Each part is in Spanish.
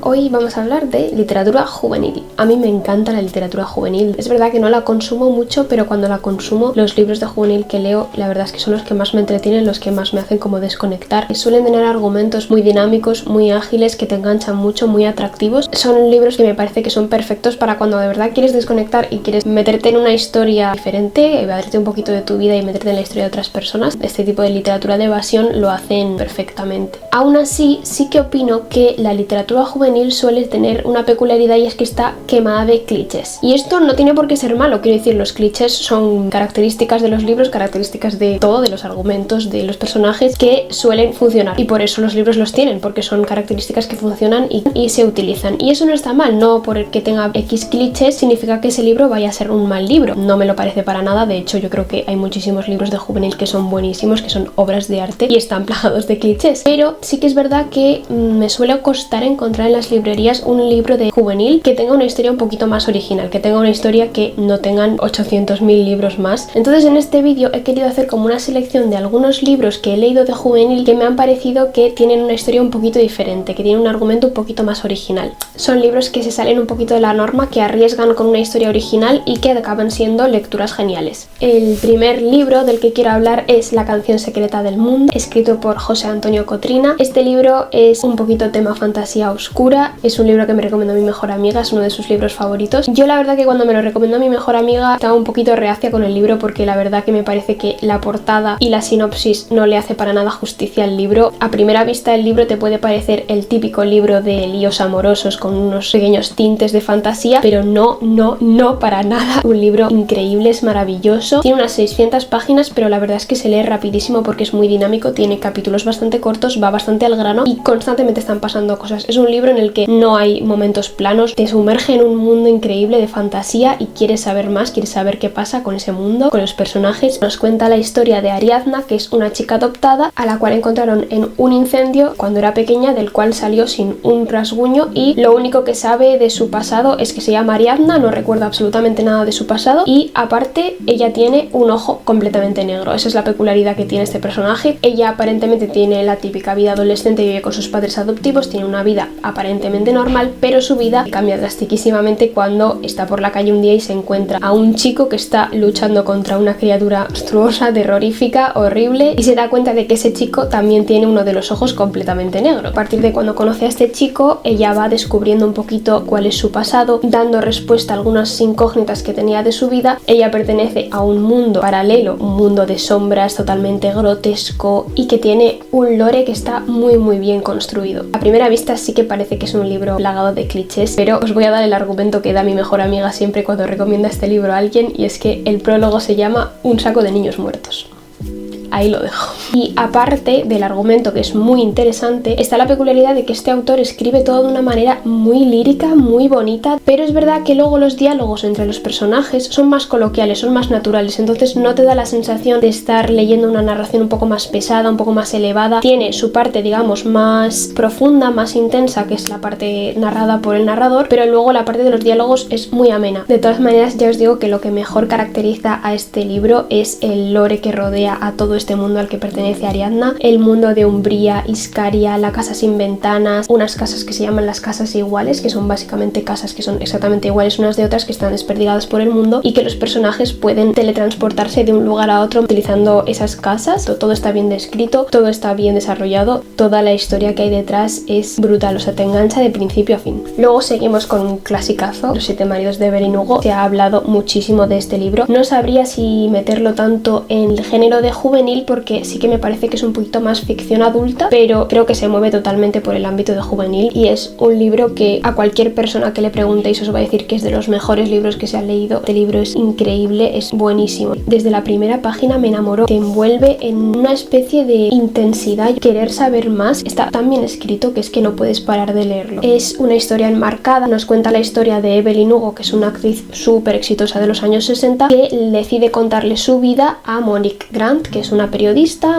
Hoy vamos a hablar de literatura juvenil. A mí me encanta la literatura juvenil. Es verdad que no la consumo mucho, pero cuando la consumo, los libros de juvenil que leo, la verdad es que son los que más me entretienen, los que más me hacen como desconectar. Suelen tener argumentos muy dinámicos, muy ágiles, que te enganchan mucho, muy atractivos. Son libros que me parece que son perfectos para cuando de verdad quieres desconectar y quieres meterte en una historia diferente, evaderte un poquito de tu vida y meterte en la historia de otras personas. Este tipo de literatura de evasión lo hacen perfectamente. Aún así, sí que opino que la literatura juvenil suele tener una peculiaridad, y es que está quemada de clichés. Y esto no tiene por qué ser malo, quiero decir, los clichés son características de los libros, características de todo, de los argumentos, de los personajes, que suelen funcionar. Y por eso los libros los tienen, porque son características que funcionan y se utilizan. Y eso no está mal, no porque tenga X clichés significa que ese libro vaya a ser un mal libro. No me lo parece para nada, de hecho yo creo que hay muchísimos libros de juvenil que son buenísimos, que son obras de arte y están plagados de clichés. Pero sí que es verdad que me suele costar encontrar en las librerías un libro de juvenil que tenga una historia un poquito más original, que tenga una historia que no tengan 800.000 libros más. Entonces en este vídeo he querido hacer como una selección de algunos libros que he leído de juvenil que me han parecido que tienen una historia un poquito diferente, que tienen un argumento un poquito más original. Son libros que se salen un poquito de la norma, que arriesgan con una historia original y que acaban siendo lecturas geniales. El primer libro del que quiero hablar es La canción secreta del mundo, escrito por José Antonio Cotrina. Este libro es un poquito tema fantasía oscura. Es un libro que me recomendó mi mejor amiga, es uno de sus libros favoritos. Yo la verdad que cuando me lo recomendó mi mejor amiga estaba un poquito reacia con el libro, porque la verdad que me parece que la portada y la sinopsis no le hace para nada justicia al libro. A primera vista el libro te puede parecer el típico libro de líos amorosos con unos pequeños tintes de fantasía, pero no para nada. Un libro increíble, es maravilloso. Tiene unas 600 páginas, pero la verdad es que se lee rapidísimo porque es muy dinámico, tiene capítulos bastante cortos, va bastante al grano y constantemente están pasando cosas. Es un libro en el que no hay momentos planos, te sumerge en un mundo increíble de fantasía y quieres saber más, quieres saber qué pasa con ese mundo, con los personajes. Nos cuenta la historia de Ariadna, que es una chica adoptada a la cual encontraron en un incendio cuando era pequeña, del cual salió sin un rasguño, y lo único que sabe de su pasado es que se llama Ariadna, no recuerda absolutamente nada de su pasado, y aparte ella tiene un ojo completamente negro. Esa es la peculiaridad que tiene este personaje. Ella aparentemente tiene la típica vida adolescente, vive con sus padres adoptivos, tiene una vida aparentemente normal, pero su vida cambia drastiquísimamente cuando está por la calle un día y se encuentra a un chico que está luchando contra una criatura monstruosa, terrorífica, horrible, y se da cuenta de que ese chico también tiene uno de los ojos completamente negro. A partir de cuando conoce a este chico, ella va descubriendo un poquito cuál es su pasado, dando respuesta a algunas incógnitas que tenía de su vida. Ella pertenece a un mundo paralelo, un mundo de sombras totalmente grotesco y que tiene un lore que está muy bien construido. A primera vista sí que parece que es un libro plagado de clichés, pero os voy a dar el argumento que da mi mejor amiga siempre cuando recomienda este libro a alguien, y es que el prólogo se llama Un saco de niños muertos. Ahí lo dejo. Y aparte del argumento, que es muy interesante, está la peculiaridad de que este autor escribe todo de una manera muy lírica, muy bonita, pero es verdad que luego los diálogos entre los personajes son más coloquiales, son más naturales, entonces no te da la sensación de estar leyendo una narración un poco más pesada, un poco más elevada. Tiene su parte, digamos, más profunda, más intensa, que es la parte narrada por el narrador, pero luego la parte de los diálogos es muy amena. De todas maneras, ya os digo que lo que mejor caracteriza a este libro es el lore que rodea a todo este mundo al que pertenece Ariadna, el mundo de Umbría, Iscaria, la casa sin ventanas, unas casas que se llaman las casas iguales, que son básicamente casas que son exactamente iguales unas de otras, que están desperdigadas por el mundo y que los personajes pueden teletransportarse de un lugar a otro utilizando esas casas. Todo está bien descrito, todo está bien desarrollado, toda la historia que hay detrás es brutal, o sea, te engancha de principio a fin. Luego seguimos con un clasicazo, Los siete maridos de Evelyn Hugo. Se ha hablado muchísimo de este libro. No sabría si meterlo tanto en el género de juvenil, porque sí que me parece que es un poquito más ficción adulta, pero creo que se mueve totalmente por el ámbito de juvenil, y es un libro que a cualquier persona que le preguntéis os va a decir que es de los mejores libros que se han leído. Este libro es increíble, es buenísimo. Desde la primera página me enamoró, te envuelve en una especie de intensidad y querer saber más. Está tan bien escrito que es que no puedes parar de leerlo. Es una historia enmarcada, nos cuenta la historia de Evelyn Hugo, que es una actriz súper exitosa de los años 60, que decide contarle su vida a Monique Grant, que es una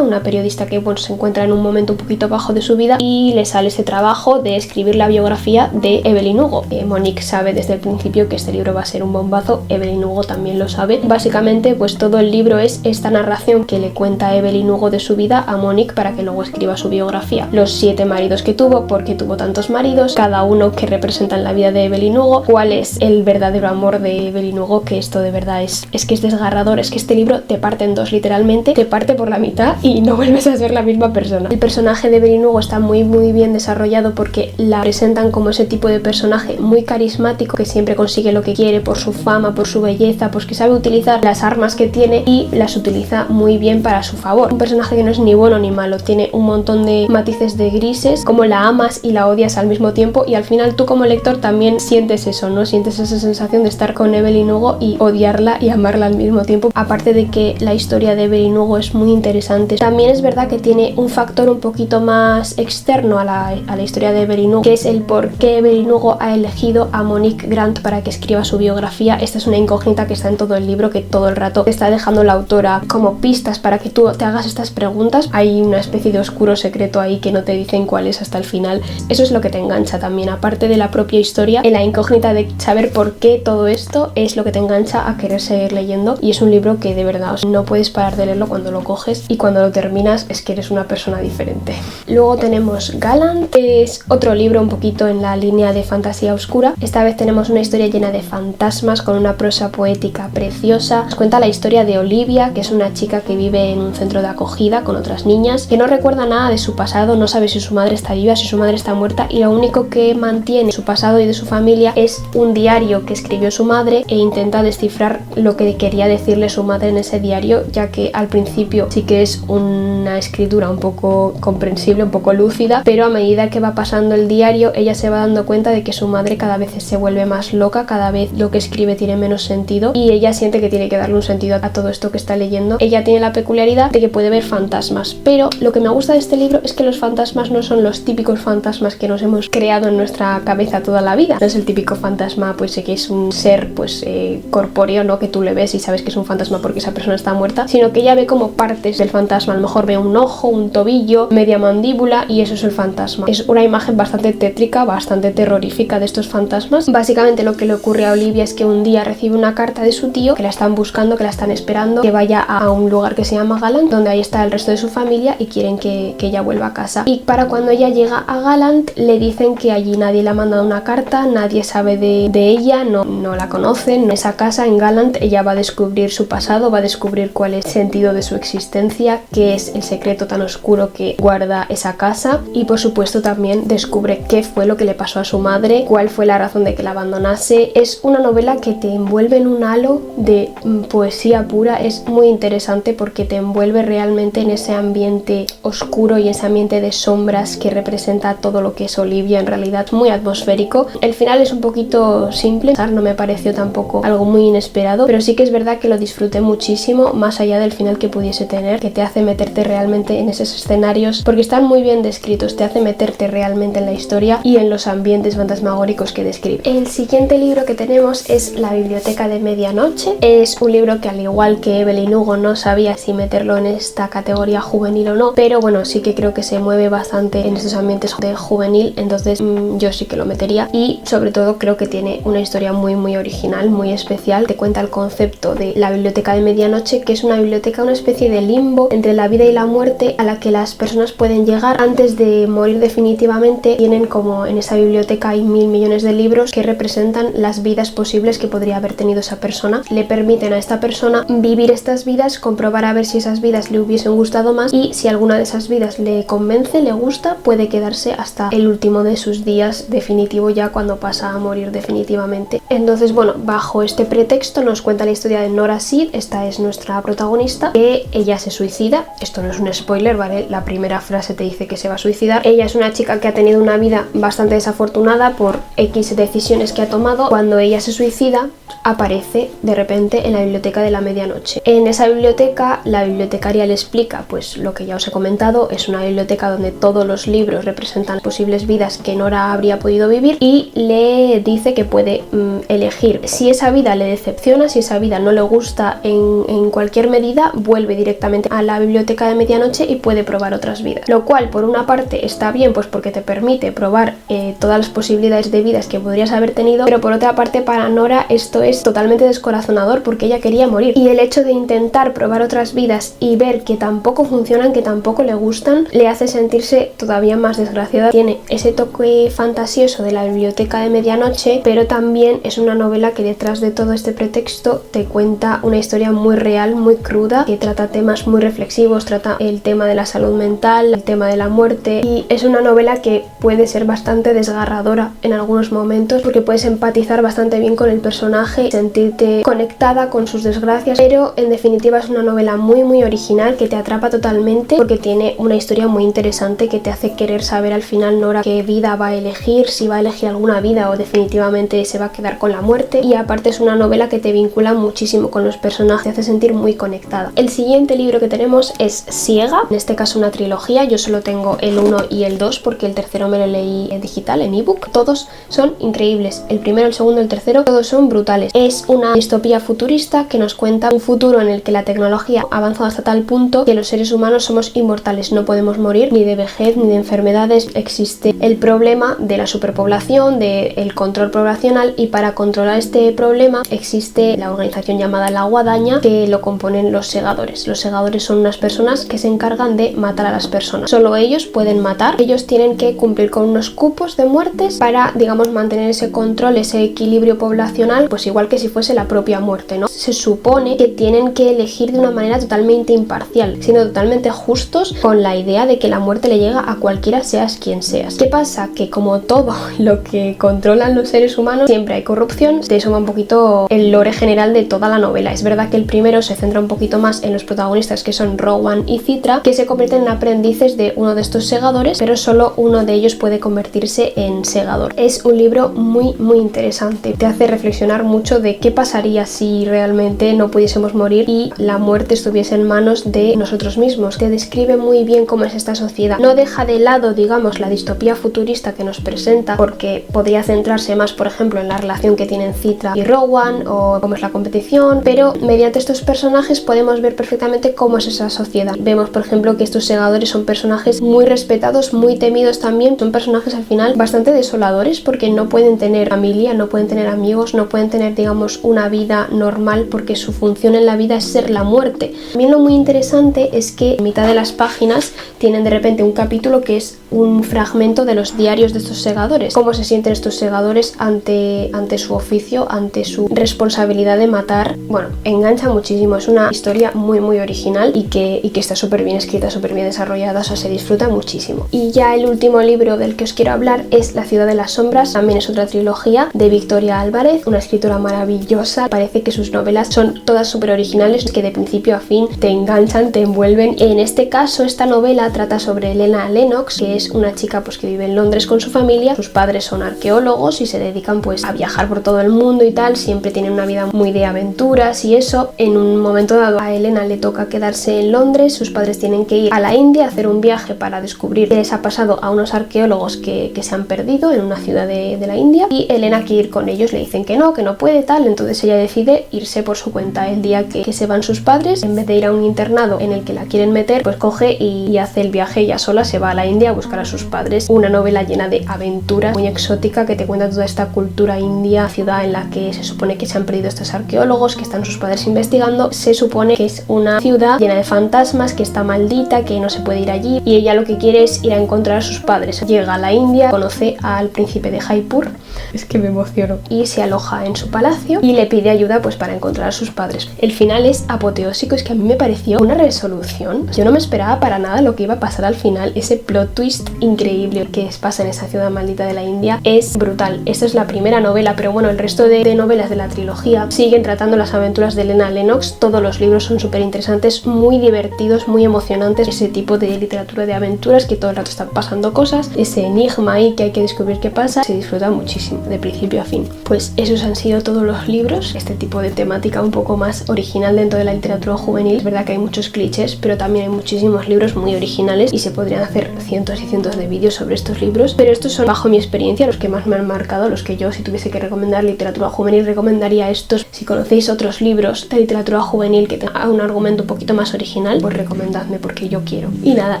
una periodista que bueno, se encuentra en un momento un poquito bajo de su vida y le sale este trabajo de escribir la biografía de Evelyn Hugo. Monique sabe desde el principio que este libro va a ser un bombazo, Evelyn Hugo también lo sabe. Básicamente pues todo el libro es esta narración que le cuenta Evelyn Hugo de su vida a Monique para que luego escriba su biografía. Los 7 maridos que tuvo, por qué tuvo tantos maridos, cada uno que representan la vida de Evelyn Hugo, cuál es el verdadero amor de Evelyn Hugo, que esto de verdad es que es desgarrador, es que este libro te parte en dos, literalmente te parte por la mitad y no vuelves a ser la misma persona. El personaje de Evelyn Hugo está muy bien desarrollado porque la presentan como ese tipo de personaje muy carismático que siempre consigue lo que quiere por su fama, por su belleza, pues que sabe utilizar las armas que tiene y las utiliza muy bien para su favor. Un personaje que no es ni bueno ni malo, tiene un montón de matices de grises, como la amas y la odias al mismo tiempo, y al final tú como lector también sientes eso, ¿no? Sientes esa sensación de estar con Evelyn Hugo y odiarla y amarla al mismo tiempo. Aparte de que la historia de Evelyn Hugo es muy interesante, también es verdad que tiene un factor un poquito más externo a la historia de Evelyn Hugo, que es el por qué Evelyn Hugo ha elegido a Monique Grant para que escriba su biografía. Esta es una incógnita que está en todo el libro, que todo el rato te está dejando la autora como pistas para que tú te hagas estas preguntas. Hay una especie de oscuro secreto ahí que no te dicen cuál es hasta el final. Eso es lo que te engancha también, aparte de la propia historia, en la incógnita de saber por qué todo esto es lo que te engancha a querer seguir leyendo. Y es un libro que de verdad no puedes parar de leerlo cuando lo coges, y cuando lo terminas es que eres una persona diferente. Luego tenemos Gallant, que es otro libro un poquito en la línea de fantasía oscura. Esta vez tenemos una historia llena de fantasmas con una prosa poética preciosa. Nos cuenta la historia de Olivia, que es una chica que vive en un centro de acogida con otras niñas, que no recuerda nada de su pasado, no sabe si su madre está viva, si su madre está muerta, y lo único que mantiene su pasado y de su familia es un diario que escribió su madre, e intenta descifrar lo que quería decirle su madre en ese diario, ya que al principio sí que es una escritura un poco comprensible, un poco lúcida, pero a medida que va pasando el diario ella se va dando cuenta de que su madre cada vez se vuelve más loca, cada vez lo que escribe tiene menos sentido, y ella siente que tiene que darle un sentido a todo esto que está leyendo. Ella tiene la peculiaridad de que puede ver fantasmas, pero lo que me gusta de este libro es que los fantasmas no son los típicos fantasmas que nos hemos creado en nuestra cabeza toda la vida. No es el típico fantasma pues que es un ser pues corpóreo, ¿no? Que tú le ves y sabes que es un fantasma porque esa persona está muerta, sino que ella ve como partes del fantasma. A lo mejor ve un ojo, un tobillo, media mandíbula, y eso es el fantasma. Es una imagen bastante tétrica, bastante terrorífica de estos fantasmas. Básicamente lo que le ocurre a Olivia es que un día recibe una carta de su tío, que la están buscando, que la están esperando, que vaya a un lugar que se llama Gallant, donde ahí está el resto de su familia y quieren que ella vuelva a casa. Y para cuando ella llega a Gallant le dicen que allí nadie le ha mandado una carta, nadie sabe de ella, no la conocen. En esa casa, en Gallant, ella va a descubrir su pasado, va a descubrir cuál es el sentido de su existencia, qué es el secreto tan oscuro que guarda esa casa, y por supuesto también descubre qué fue lo que le pasó a su madre, cuál fue la razón de que la abandonase. Es una novela que te envuelve en un halo de poesía pura. Es muy interesante porque te envuelve realmente en ese ambiente oscuro y ese ambiente de sombras que representa todo lo que es Olivia, en realidad muy atmosférico. El final es un poquito simple, no me pareció tampoco algo muy inesperado, pero sí que es verdad que lo disfruté muchísimo, más allá del final que pudiese tener, que te hace meterte realmente en esos escenarios porque están muy bien descritos, te hace meterte realmente en la historia y en los ambientes fantasmagóricos que describe. El siguiente libro que tenemos es La biblioteca de medianoche. Es un libro que, al igual que Evelyn Hugo, no sabía si meterlo en esta categoría juvenil o no, pero bueno, sí que creo que se mueve bastante en estos ambientes de juvenil, entonces yo sí que lo metería, y sobre todo creo que tiene una historia muy original, muy especial. Te cuenta el concepto de la biblioteca de medianoche, que es una biblioteca, una especie de limbo entre la vida y la muerte, a la que las personas pueden llegar antes de morir definitivamente. Tienen como en esa biblioteca hay 1000 millones de libros que representan las vidas posibles que podría haber tenido esa persona. Le permiten a esta persona vivir estas vidas, comprobar a ver si esas vidas le hubiesen gustado más, y si alguna de esas vidas le convence, le gusta, puede quedarse hasta el último de sus días definitivo, ya cuando pasa a morir definitivamente. Entonces, bueno, bajo este pretexto nos cuenta la historia de Nora Seed. Esta es nuestra protagonista, que ella se suicida. Esto no es un spoiler, ¿vale? La primera frase te dice que se va a suicidar. Ella es una chica que ha tenido una vida bastante desafortunada por X decisiones que ha tomado. Cuando ella se suicida, aparece de repente en la biblioteca de la medianoche. En esa biblioteca, la bibliotecaria le explica pues lo que ya os he comentado. Es una biblioteca donde todos los libros representan posibles vidas que Nora habría podido vivir, y le dice que puede elegir. Si esa vida le decepciona, si esa vida no le gusta en cualquier medida, vuelve directamente directamente a la biblioteca de medianoche y puede probar otras vidas. Lo cual, por una parte, está bien, pues porque te permite probar todas las posibilidades de vidas que podrías haber tenido, pero por otra parte, para Nora esto es totalmente descorazonador porque ella quería morir. Y el hecho de intentar probar otras vidas y ver que tampoco funcionan, que tampoco le gustan, le hace sentirse todavía más desgraciada. Tiene ese toque fantasioso de la biblioteca de medianoche, pero también es una novela que detrás de todo este pretexto te cuenta una historia muy real, muy cruda, que trata temas muy reflexivos, trata el tema de la salud mental, el tema de la muerte, y es una novela que puede ser bastante desgarradora en algunos momentos porque puedes empatizar bastante bien con el personaje, sentirte conectada con sus desgracias, pero en definitiva es una novela muy original que te atrapa totalmente porque tiene una historia muy interesante que te hace querer saber al final Nora qué vida va a elegir, si va a elegir alguna vida o definitivamente se va a quedar con la muerte. Y aparte es una novela que te vincula muchísimo con los personajes, te hace sentir muy conectada. El siguiente libro que tenemos es Ciega, en este caso una trilogía. Yo solo tengo el 1 y el 2 porque el tercero me lo leí en digital, en ebook. Todos son increíbles, el primero, el segundo, el tercero, todos son brutales. Es una distopía futurista que nos cuenta un futuro en el que la tecnología ha avanzado hasta tal punto que los seres humanos somos inmortales, no podemos morir ni de vejez ni de enfermedades. Existe el problema de la superpoblación, del control poblacional, y para controlar este problema existe la organización llamada La Guadaña, que lo componen los segadores. Los segadores son unas personas que se encargan de matar a las personas. Solo ellos pueden matar. Ellos tienen que cumplir con unos cupos de muertes para, digamos, mantener ese control, ese equilibrio poblacional, pues igual que si fuese la propia muerte, ¿no? Se supone que tienen que elegir de una manera totalmente imparcial, siendo totalmente justos con la idea de que la muerte le llega a cualquiera, seas quien seas. ¿Qué pasa? Que como todo lo que controlan los seres humanos, siempre hay corrupción. Te suma un poquito el lore general de toda la novela. Es verdad que el primero se centra un poquito más en los protagonistas, que son Rowan y Citra, que se convierten en aprendices de uno de estos segadores, pero solo uno de ellos puede convertirse en segador. Es un libro muy interesante. Te hace reflexionar mucho de qué pasaría si realmente no pudiésemos morir y la muerte estuviese en manos de nosotros mismos. Te describe muy bien cómo es esta sociedad. No deja de lado, digamos, la distopía futurista que nos presenta, porque podría centrarse más, por ejemplo, en la relación que tienen Citra y Rowan o cómo es la competición, pero mediante estos personajes podemos ver perfectamente cómo es esa sociedad. Vemos, por ejemplo, que estos segadores son personajes muy respetados, muy temidos también. Son personajes al final bastante desoladores porque no pueden tener familia, no pueden tener amigos, no pueden tener, digamos, una vida normal porque su función en la vida es ser la muerte. También lo muy interesante es que en mitad de las páginas tienen de repente un capítulo que es un fragmento de los diarios de estos segadores. Cómo se sienten estos segadores ante su oficio, ante su responsabilidad de matar. Bueno, engancha muchísimo. Es una historia muy original y que está súper bien escrita, súper bien desarrollada, o sea, se disfruta muchísimo. Y ya el último libro del que os quiero hablar es La ciudad de las sombras. También es otra trilogía de Victoria Álvarez, una escritora maravillosa. Parece que sus novelas son todas súper originales, que de principio a fin te enganchan, te envuelven. En este caso, esta novela trata sobre Elena Lennox, que es una chica pues que vive en Londres con su familia. Sus padres son arqueólogos y se dedican pues a viajar por todo el mundo y tal. Siempre tienen una vida muy de aventuras y eso. En un momento dado a Elena le toca quedarse en Londres. Sus padres tienen que ir a la India a hacer un viaje para descubrir qué les ha pasado a unos arqueólogos que se han perdido en una ciudad de la India, y Elena quiere ir con ellos. Le dicen que no puede tal, entonces ella decide irse por su cuenta. El día que se van sus padres, en vez de ir a un internado en el que la quieren meter, pues coge y hace el viaje ella sola, se va a la India a buscar a sus padres. Una novela llena de aventuras, muy exótica, que te cuenta toda esta cultura india, ciudad en la que se supone que se han perdido estos arqueólogos, que están sus padres investigando. Se supone que es una ciudad llena de fantasmas, que está maldita, que no se puede ir allí, y ella lo que quiere es ir a encontrar a sus padres. Llega a la India, conoce al príncipe de Jaipur, es que me emociono, y se aloja en su palacio y le pide ayuda pues para encontrar a sus padres. El final es apoteósico, es que a mí me pareció una resolución. Yo no me esperaba para nada lo que iba a pasar al final. Ese plot twist increíble que pasa en esa ciudad maldita de la India es brutal. Esta es la primera novela, pero bueno, el resto de novelas de la trilogía siguen tratando las aventuras de Elena Lennox. Todos los libros son súper interesantes, muy divertidos, muy emocionantes. Ese tipo de literatura de aventuras que todo el rato están pasando cosas, ese enigma ahí que hay que descubrir qué pasa, se disfruta muchísimo, de principio a fin. Pues esos han sido todos los libros. Este tipo de temática un poco más original dentro de la literatura juvenil. Es verdad que hay muchos clichés, pero también hay muchísimos libros muy originales y se podrían hacer cientos y cientos de vídeos sobre estos libros, pero estos son, bajo mi experiencia, los que más me han marcado, los que yo, si tuviese que recomendar literatura juvenil, recomendaría estos. Si conocéis otros libros de literatura juvenil que tengan un argumento realmente un poquito más original, pues recomendadme porque yo quiero. Y nada,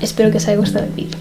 espero que os haya gustado el vídeo.